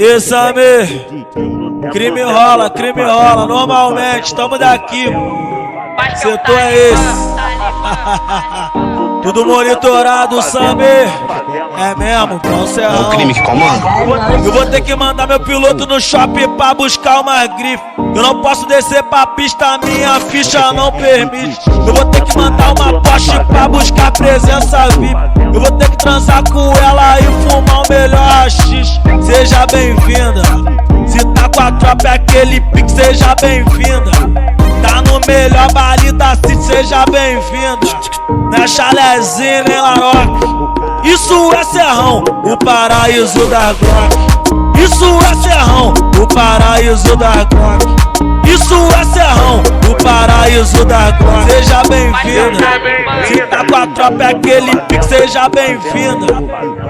Esse Samir, crime rola, normalmente, tamo daqui. Setor é esse. Tudo monitorado, Samir. É mesmo, pra um serrão. É o crime que comanda. Eu vou ter que mandar meu piloto no shopping pra buscar uma grife. Eu não posso descer pra pista, minha ficha não permite. Eu vou ter que mandar uma Porsche pra buscar presença VIP. Eu vou ter que transar com ela e fumar o melhor haxixe. Seja bem-vinda. Se tá com a tropa é aquele pique, seja bem-vinda. Tá no melhor baile da city, seja bem-vinda. Não é chalezinho nem laroque. Isso é serrão, o paraíso da Glock. Isso é serrão, o paraíso da Glock. Isso é serrão, o paraíso da Glock. Seja bem-vinda. Se tá com a tropa é aquele pique, seja bem-vinda.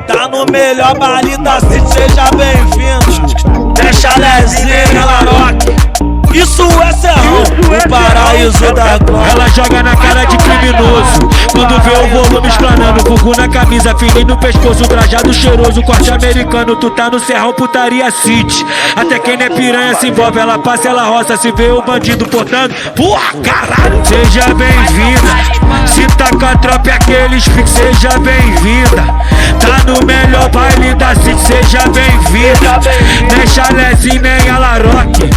Tá no melhor baile da city, seja bem-vinda. Não é chalezinho nem laroque. Isso é serrão, o paraíso da Glock. Ela joga na cara de criminoso quando vê o volume explanando. Fogo na camisa, fininho no pescoço, trajado cheiroso, corte americano. Tu tá no serrão, putaria city. Até quem não é piranha se envolve. Ela passa, ela roça, se vê o bandido portando. Porra, caralho! Seja bem-vinda. Se tá com a tropa é aqueles piques, seja bem-vinda. Tá no melhor baile da city, seja bem-vinda. Nem chalezinho, nem alaroque.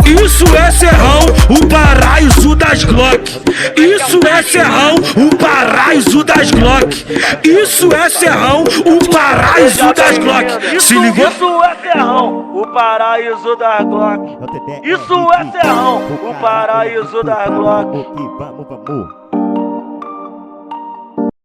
Isso é serrão, o paraíso das Glock. Isso é serrão, o paraíso das Glock. Isso é serrão, o paraíso das Glock. Se ligou? Isso é serrão, o paraíso da Glock. Isso é serrão, o paraíso da Glock. Vamos.